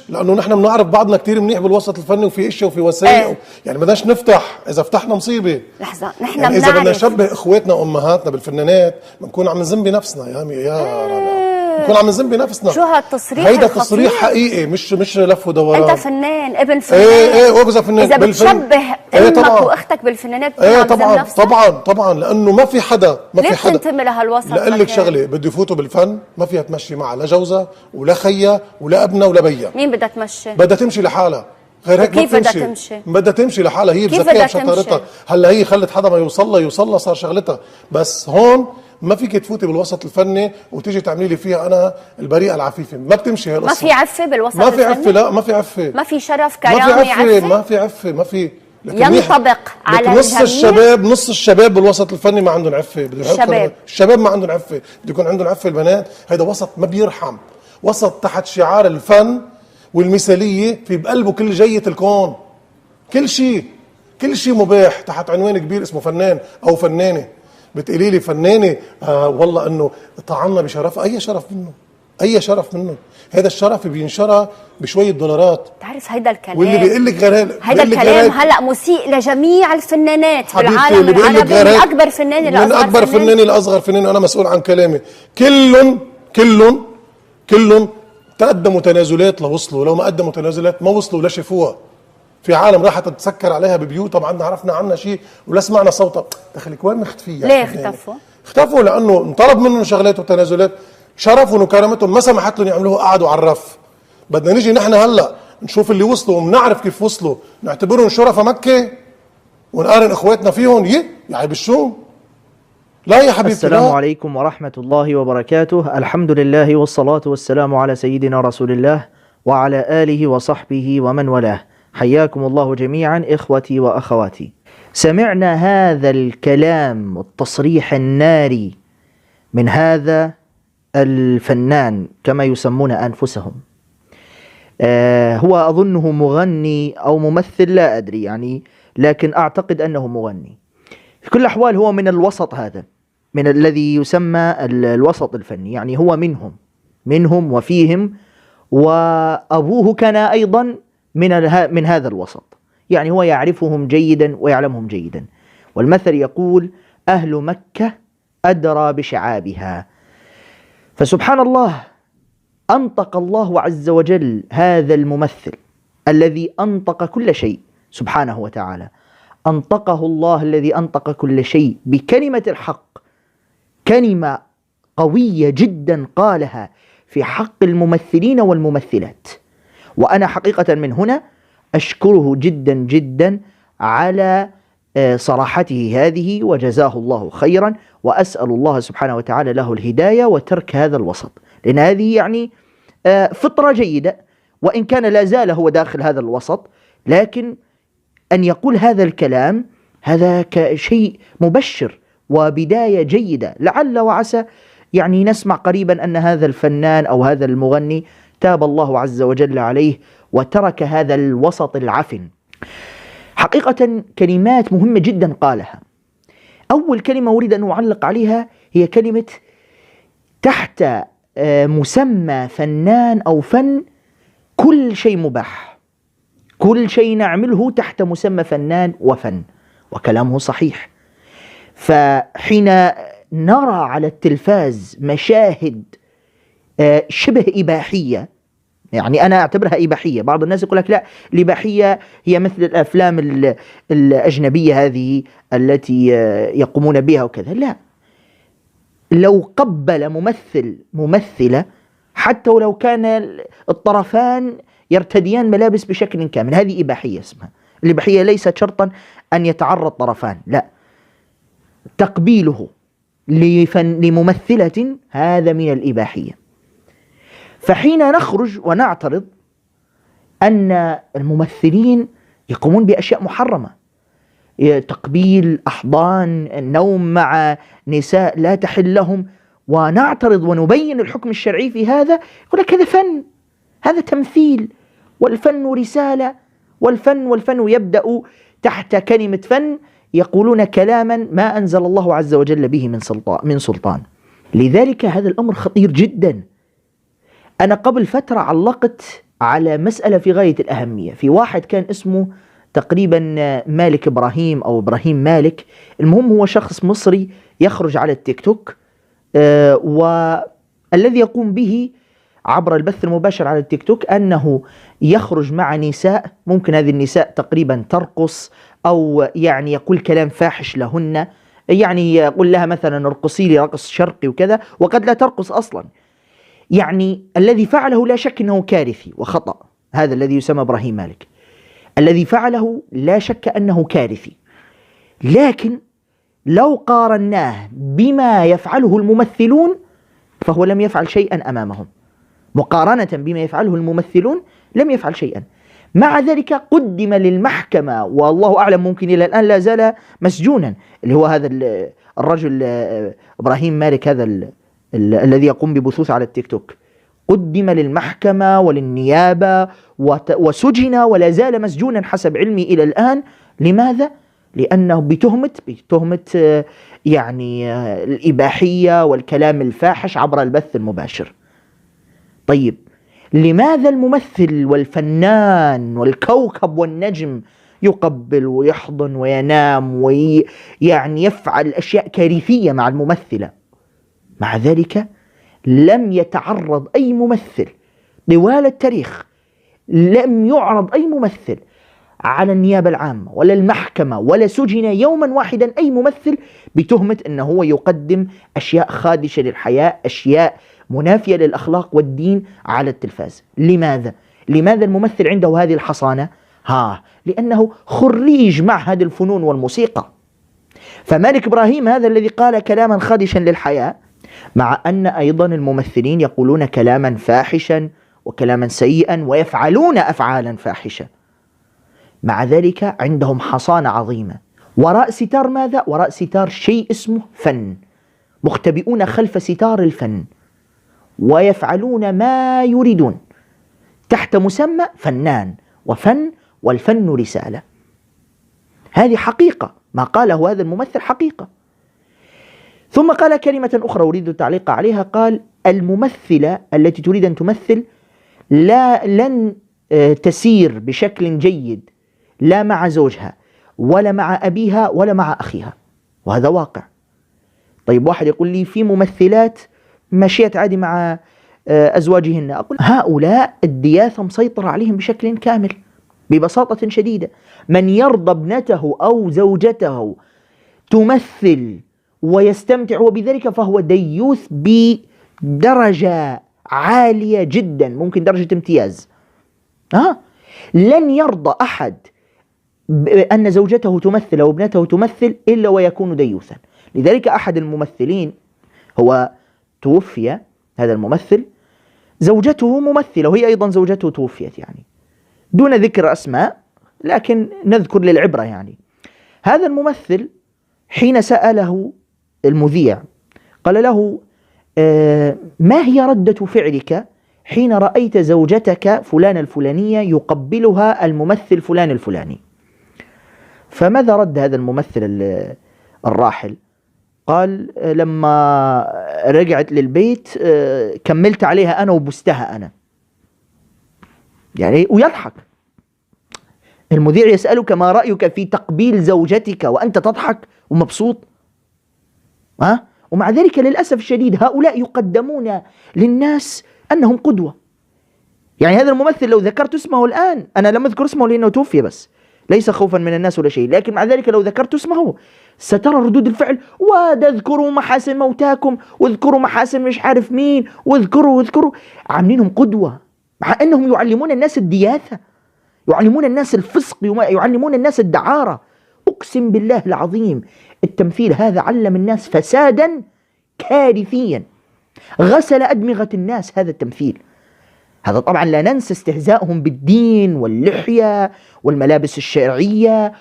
لانه نحن بنعرف بعضنا كثير منيح بالوسط الفني، وفي اشياء وفي وسائل يعني بدناش نفتح، اذا فتحنا مصيبه. لحظه، نحن يعني اذا بدنا نشبه اخواتنا وامهاتنا بالفنانات بنكون عم نذم بنفسنا يا بنكون عم نذم بنفسنا. شو هالتصريح؟ هيدا تصريح حقيقي، مش لف ودوران. انت فنان، ابن فنان. ايه وابذا فنان. اذا بتشبه امك واختك بالفنانات طبعا طبعا طبعا، لانه ما في حدا ليه بتنتمي لهالوسط؟ لاقول لك شغله، بده يفوتوا بالفن ما فيها تمشي معها لا جوزها ولا خيها ولا ابنها ولا بيها. مين بدها تمشي؟ بدها تمشي لحالها، غير هيك كيف بدها تمشي؟ بدها تمشي لحالها هي بذكائها وشطارتها. هلا هي خلت حدا ما يوصل لها صار شغلتها، بس هون ما فيك تفوتي بالوسط الفني وتيجي تعملي لي فيها انا البريئه العفيفه، ما بتمشي هالقصه. ما في عفه بالوسط الفني، ما في الفني؟ عفه، لا ما في عفه، ما في شرف كرامه، ما في عفه ما في. ينطبق على الجميع. نص الشباب بالوسط الفني ما عندهم عفه. الشباب ما عندهم عفه، بده يكون عندهم عفه البنات. هيدا وسط ما بيرحم، وسط تحت شعار الفن والمثاليه، في بقلبه كل جية الكون، كل شيء مباح تحت عنوان كبير اسمه فنان او فنانه. بتقولي لي فنانه والله انه طعنا بشرف، اي شرف منه؟ هذا الشرف بينشرى بشويه دولارات. بتعرف هيدا الكلام، واللي بيقول لك غير هيدا الكلام هلا مسيء لجميع الفنانات بالعالم العربي، من اكبر فنانه لاصغر فنانه، من اكبر فنانه لاصغر فنانه. انا مسؤول عن كلامي. كلهم تقدموا تنازلات لوصلوا، لو ما قدموا تنازلات ما وصلوا ولا شافوها. في عالم راحت تتسكر عليها ببيوتها، ما عندنا عرفنا عنها شيء ولا سمعنا صوتها. دخلك وين مختفيه؟ ليه اختفوا؟ اختفوا لانه انطلب منهم شغلات وتنازلات، شرفهم وكرامتهم ما سمحت لهم يعملوها، قعدوا على الرف. بدنا نيجي نحن هلا نشوف اللي وصلوا وبنعرف كيف وصلوا، نعتبرهم شرفاء مكه ونقارن اخواتنا فيهم. يعني بالشو؟ لا يا حبيبي. السلام عليكم ورحمة الله وبركاته. الحمد لله والصلاة والسلام على سيدنا رسول الله وعلى آله وصحبه ومن والاه. حياكم الله جميعا إخوتي وأخواتي. سمعنا هذا الكلام والتصريح الناري من هذا الفنان كما يسمون أنفسهم. هو أظنه مغني أو ممثل، لا أدري يعني، لكن أعتقد أنه مغني. في كل الأحوال هو من الوسط هذا، من الذي يسمى الوسط الفني، يعني هو منهم وفيهم، وأبوه كان أيضا من هذا الوسط، يعني هو يعرفهم جيدا ويعلمهم جيدا. والمثل يقول: أهل مكة أدرى بشعابها. فسبحان الله، أنطق الله عز وجل هذا الممثل الذي أنطق كل شيء سبحانه وتعالى، أنطقه الله الذي أنطق كل شيء بكلمة الحق، كلمة قوية جدا قالها في حق الممثلين والممثلات. وأنا حقيقة من هنا أشكره جدا جدا على صراحته هذه، وجزاه الله خيرا، وأسأل الله سبحانه وتعالى له الهداية وترك هذا الوسط، لأن هذه يعني فطرة جيدة، وإن كان لا زال هو داخل هذا الوسط، لكن أن يقول هذا الكلام هذا كشيء مبشر وبداية جيدة. لعل وعسى يعني نسمع قريبا أن هذا الفنان أو هذا المغني تاب الله عز وجل عليه وترك هذا الوسط العفن. حقيقة كلمات مهمة جدا قالها. أول كلمة أريد أن أعلق عليها هي كلمة: تحت مسمى فنان أو فن كل شيء مباح، كل شيء نعمله تحت مسمى فنان وفن. وكلامه صحيح. فحين نرى على التلفاز مشاهد شبه إباحية، يعني أنا أعتبرها إباحية، بعض الناس يقول لك لا، الإباحية هي مثل الأفلام الأجنبية هذه التي يقومون بها وكذا. لا، لو قبل ممثلة حتى ولو كان الطرفان يرتديان ملابس بشكل كامل، هذه إباحية اسمها. الإباحية ليست شرطا أن يتعرض طرفان، لا، تقبيله لممثلة هذا من الإباحية. فحين نخرج ونعترض أن الممثلين يقومون بأشياء محرمة، تقبيل، أحضان، النوم مع نساء لا تحل لهم، ونعترض ونبين الحكم الشرعي في هذا، يقول لك هذا فن، هذا تمثيل، والفن رسالة، والفن يبدأ تحت كلمة فن يقولون كلاما ما أنزل الله عز وجل به من سلطان. لذلك هذا الأمر خطير جدا. أنا قبل فترة علقت على مسألة في غاية الأهمية. في واحد كان اسمه تقريبا مالك إبراهيم أو إبراهيم مالك، المهم هو شخص مصري يخرج على التيك توك، والذي يقوم به عبر البث المباشر على التيك توك أنه يخرج مع نساء، ممكن هذه النساء تقريبا ترقص أو يعني يقول كلام فاحش لهن، يعني يقول لها مثلا ارقصي لي رقص شرقي وكذا، وقد لا ترقص أصلا. يعني الذي فعله لا شك أنه كارثي وخطأ، هذا الذي يسمى إبراهيم مالك، الذي فعله لا شك أنه كارثي. لكن لو قارناه بما يفعله الممثلون فهو لم يفعل شيئا أمامهم، مقارنة بما يفعله الممثلون لم يفعل شيئا. مع ذلك قدم للمحكمة، والله أعلم ممكن إلى الآن لا زال مسجونا، اللي هو هذا الرجل إبراهيم مالك، هذا الذي يقوم ببثوث على التيك توك، قدم للمحكمة وللنيابة وسجن ولا زال مسجونا حسب علمي إلى الآن. لماذا؟ لأنه بتهمة يعني الإباحية والكلام الفاحش عبر البث المباشر. طيب لماذا الممثل والفنان والكوكب والنجم يقبل ويحضن وينام ويعني يفعل أشياء كارثية مع الممثلة، مع ذلك لم يتعرض أي ممثل طوال التاريخ، لم يعرض أي ممثل على النيابة العامة ولا المحكمة ولا سجن يوما واحدا أي ممثل بتهمة أنه هو يقدم أشياء خادشة للحياة، أشياء منافية للأخلاق والدين على التلفاز. لماذا الممثل عنده هذه الحصانة؟ لأنه خريج معهد الفنون والموسيقى. فمالك إبراهيم هذا الذي قال كلاما خادشا للحياة، مع أن أيضا الممثلين يقولون كلاما فاحشا وكلاما سيئا ويفعلون أفعالا فاحشة، مع ذلك عندهم حصانة عظيمة. وراء ستار ماذا؟ وراء ستار شيء اسمه فن، مختبئون خلف ستار الفن ويفعلون ما يريدون تحت مسمى فنان وفن، والفن رسالة. هذه حقيقة، ما قاله هذا الممثل حقيقة. ثم قال كلمة أخرى أريد التعليق عليها، قال الممثلة التي تريد أن تمثل لن تسير بشكل جيد لا مع زوجها ولا مع أبيها ولا مع أخيها، وهذا واقع. طيب واحد يقول لي في ممثلات مشيت عادي مع أزواجهن، أقول هؤلاء الدياثة مسيطرة عليهم بشكل كامل ببساطة شديدة. من يرضى ابنته أو زوجته تمثل ويستمتع وبذلك فهو ديوث بدرجة عالية جدا، ممكن درجة امتياز. لن يرضى أحد أن زوجته تمثل أو ابنته تمثل إلا ويكون ديوثا. لذلك أحد الممثلين هو توفي، هذا الممثل زوجته ممثلة وهي أيضا زوجته توفيت، يعني دون ذكر أسماء لكن نذكر للعبرة. يعني هذا الممثل حين سأله المذيع قال له ما هي ردة فعلك حين رأيت زوجتك فلان الفلانية يقبلها الممثل فلان الفلاني؟ فماذا رد هذا الممثل الراحل؟ قال لما رجعت للبيت كملت عليها أنا وبستها أنا، يعني ويضحك. المذيع يسألك ما رأيك في تقبيل زوجتك وأنت تضحك ومبسوط؟ ومع ذلك للأسف الشديد هؤلاء يقدمون للناس أنهم قدوة. يعني هذا الممثل لو ذكرت اسمه الآن، أنا لم أذكر اسمه لأنه توفي بس ليس خوفا من الناس ولا شيء، لكن مع ذلك لو ذكرت اسمه سترى ردود الفعل، واذكروا محاسن موتاكم واذكروا محاسن مش عارف مين واذكروا عاملينهم قدوة، مع أنهم يعلمون الناس الدياثة، يعلمون الناس الفسق، يعلمون الناس الدعارة. أقسم بالله العظيم التمثيل هذا علم الناس فسادا كارثيا، غسل أدمغة الناس هذا التمثيل. هذا طبعا لا ننسى استهزاءهم بالدين واللحية والملابس الشرعية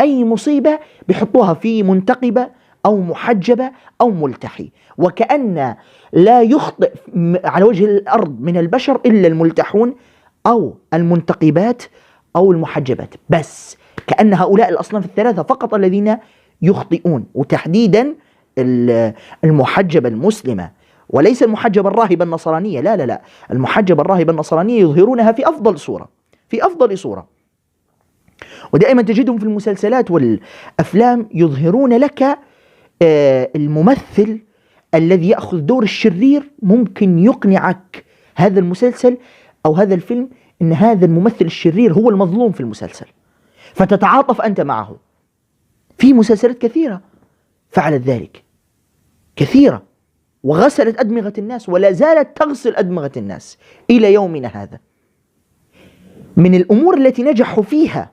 أي مصيبة بيحطوها في منتقبة أو محجبة أو ملتحي، وكأن لا يخطئ على وجه الأرض من البشر إلا الملتحون أو المنتقبات أو المحجبات، بس كأن هؤلاء الأصناف الثلاثة فقط الذين يخطئون، وتحديدا المحجبة المسلمة وليس المحجبة الراهبة النصرانية، لا لا لا، المحجبة الراهبة النصرانية يظهرونها في أفضل صورة، في أفضل صورة. ودائما تجدهم في المسلسلات والأفلام يظهرون لك الممثل الذي يأخذ دور الشرير، ممكن يقنعك هذا المسلسل أو هذا الفيلم أن هذا الممثل الشرير هو المظلوم في المسلسل، فتتعاطف أنت معه. في مسلسلات كثيرة فعلت ذلك، كثيرة، وغسلت أدمغة الناس ولا زالت تغسل أدمغة الناس إلى يومنا هذا. من الأمور التي نجحوا فيها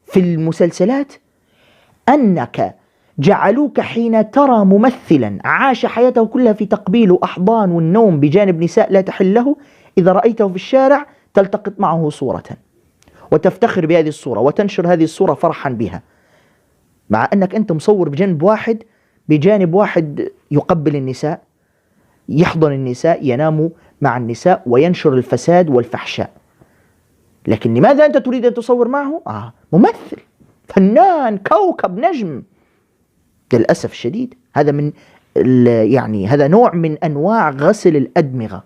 في المسلسلات أنك جعلوك حين ترى ممثلا عاش حياته كلها في تقبيل وأحضان والنوم بجانب نساء لا تحل له، إذا رأيته في الشارع تلتقط معه صورة وتفتخر بهذه الصورة وتنشر هذه الصورة فرحا بها، مع أنك أنت مصور بجانب واحد يقبل النساء، يحضن النساء، ينام مع النساء وينشر الفساد والفحشاء. لكن لماذا أنت تريد أن تصور معه؟ ممثل، فنان، كوكب، نجم. للأسف الشديد هذا من يعني هذا نوع من أنواع غسل الأدمغة.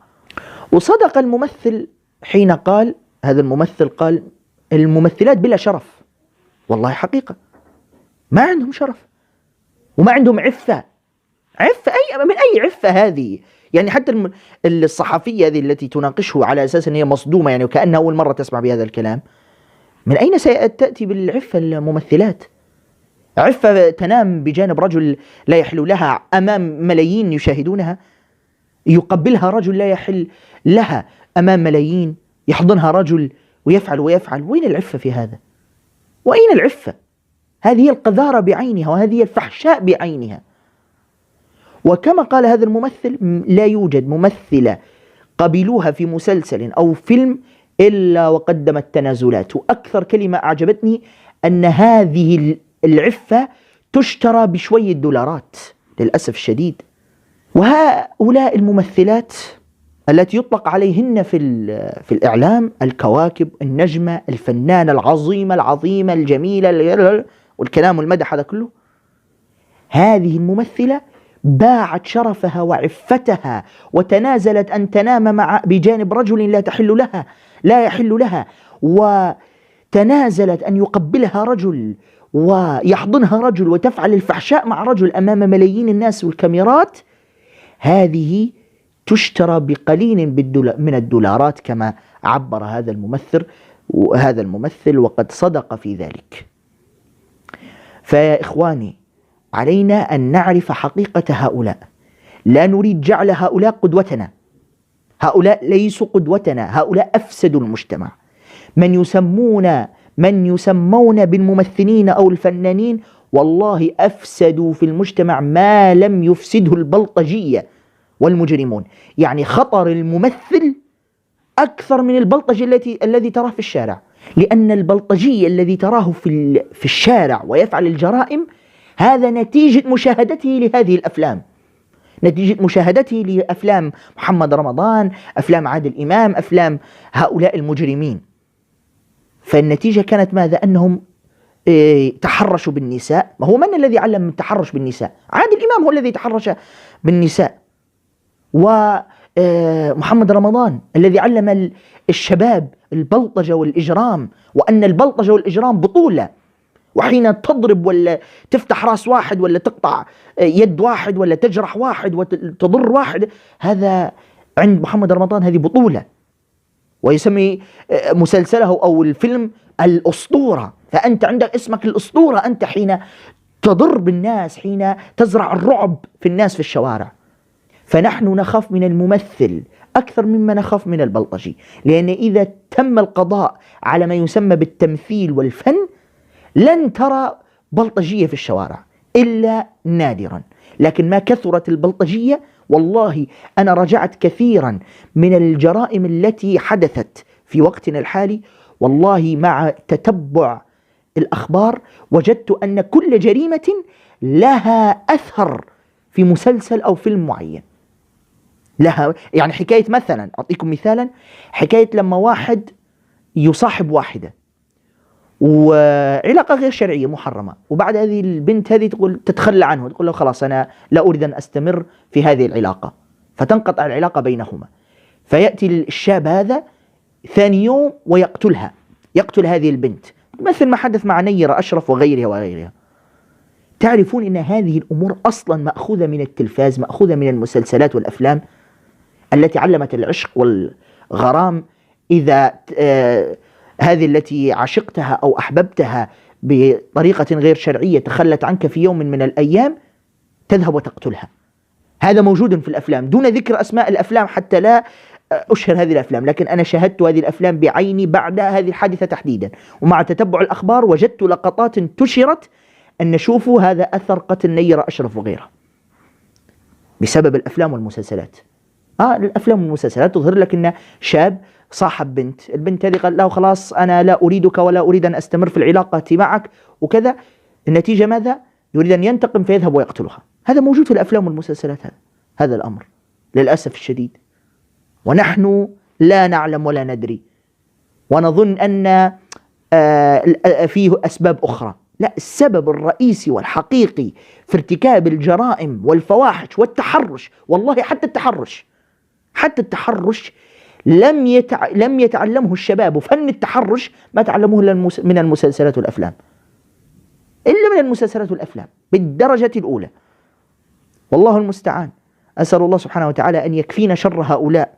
وصدق الممثل حين قال، هذا الممثل قال الممثلات بلا شرف. والله حقيقة ما عندهم شرف وما عندهم عفة. عفة من أي عفة هذه؟ يعني حتى الصحفية هذه التي تناقشه على أساس أن هي مصدومة، يعني وكأنها أول مرة تسمع بهذا الكلام، من أين ستأتي بالعفة الممثلات؟ عفة تنام بجانب رجل لا يحل لها أمام ملايين يشاهدونها، يقبلها رجل لا يحل لها أمام ملايين، يحضنها رجل ويفعل. وين العفة في هذا؟ وأين العفة؟ هذه هي القذارة بعينها، وهذه هي الفحشاء بعينها. وكما قال هذا الممثل، لا يوجد ممثلة قبلوها في مسلسل أو فيلم إلا وقدمت تنازلات. وأكثر كلمة أعجبتني أن هذه العفة تشترى بشوية دولارات للأسف الشديد. وهؤلاء الممثلات التي يطلق عليهن في الإعلام الكواكب، النجمة، الفنانة العظيمة الجميلة والكلام والمدح هذا كله، هذه الممثلة باعت شرفها وعفتها وتنازلت أن تنام بجانب رجل لا يحل لها، وتنازلت أن يقبلها رجل ويحضنها رجل وتفعل الفحشاء مع رجل أمام ملايين الناس والكاميرات. هذه تشترى بقليل من الدولارات كما عبر هذا الممثل وقد صدق في ذلك. فيا إخواني، علينا أن نعرف حقيقة هؤلاء. لا نريد جعل هؤلاء قدوتنا، هؤلاء ليسوا قدوتنا، هؤلاء أفسدوا المجتمع. من يسمون بالممثلين أو الفنانين والله أفسدوا في المجتمع ما لم يفسده البلطجية والمجرمون. يعني خطر الممثل أكثر من البلطجي الذي تراه في الشارع، لأن البلطجي الذي تراه في الشارع ويفعل الجرائم هذا نتيجة مشاهدته لهذه الأفلام، نتيجة مشاهدته لأفلام محمد رمضان، أفلام عادل إمام، أفلام هؤلاء المجرمين. فالنتيجة كانت ماذا؟ أنهم تحرشوا بالنساء. ما هو من الذي علم التحرش بالنساء؟ عادل إمام هو الذي تحرش بالنساء، ومحمد رمضان الذي علم الشباب البلطجة والإجرام، وأن البلطجة والإجرام بطولة، وحين تضرب ولا تفتح راس واحد ولا تقطع يد واحد ولا تجرح واحد وتضر واحد، هذا عند محمد رمضان هذه بطولة، ويسمي مسلسله أو الفيلم الأسطورة. فأنت عندك اسمك الأسطورة أنت حين تضر بالناس، حين تزرع الرعب في الناس في الشوارع. فنحن نخاف من الممثل أكثر مما نخاف من البلطجي، لأن إذا تم القضاء على ما يسمى بالتمثيل والفن لن ترى بلطجية في الشوارع إلا نادرا. لكن ما كثرت البلطجية، والله أنا رجعت كثيرا من الجرائم التي حدثت في وقتنا الحالي، والله مع تتبع الأخبار وجدت أن كل جريمة لها أثر في مسلسل أو فيلم معين لها. يعني حكاية مثلا، أعطيكم مثالا، حكاية لما واحد يصاحب واحدة وعلاقة غير شرعية محرمة، وبعد هذه البنت هذه تقول تتخلى عنه، تقول له خلاص أنا لا أريد أن أستمر في هذه العلاقة، فتنقطع العلاقة بينهما، فيأتي الشاب هذا ثاني يوم ويقتلها، يقتل هذه البنت، مثل ما حدث مع نيرة أشرف وغيرها وغيرها. تعرفون أن هذه الأمور أصلا مأخوذة من التلفاز، مأخوذة من المسلسلات والأفلام التي علمت العشق والغرام. إذا هذه التي عشقتها أو أحببتها بطريقة غير شرعية تخلت عنك في يوم من الأيام تذهب وتقتلها. هذا موجود في الأفلام دون ذكر أسماء الأفلام حتى لا أشهر هذه الأفلام، لكن أنا شاهدت هذه الأفلام بعيني بعد هذه الحادثة تحديدا، ومع تتبع الأخبار وجدت لقطات انتشرت أن نشوفوا هذا أثر قتل نيرة أشرف وغيرها بسبب الأفلام والمسلسلات. الأفلام والمسلسلات تظهر لك أن شاب صاحب بنت، البنت هذه قال له خلاص أنا لا أريدك ولا أريد أن أستمر في العلاقة معك وكذا، النتيجة ماذا؟ يريد أن ينتقم فيذهب ويقتلها. هذا موجود في الأفلام والمسلسلات، هذا الأمر للأسف الشديد، ونحن لا نعلم ولا ندري، ونظن أن فيه أسباب أخرى. لا، السبب الرئيسي والحقيقي في ارتكاب الجرائم والفواحش والتحرش، والله حتى التحرش لم يتعلمه الشباب، وفن التحرش ما تعلموه إلا من المسلسلات والأفلام، إلا من المسلسلات والأفلام بالدرجة الأولى. والله المستعان. أسأل الله سبحانه وتعالى أن يكفينا شر هؤلاء،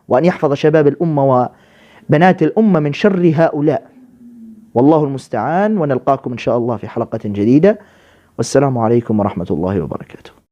وأن يحفظ شباب الأمة وبنات الأمة من شر هؤلاء. والله المستعان، ونلقاكم إن شاء الله في حلقة جديدة، والسلام عليكم ورحمة الله وبركاته.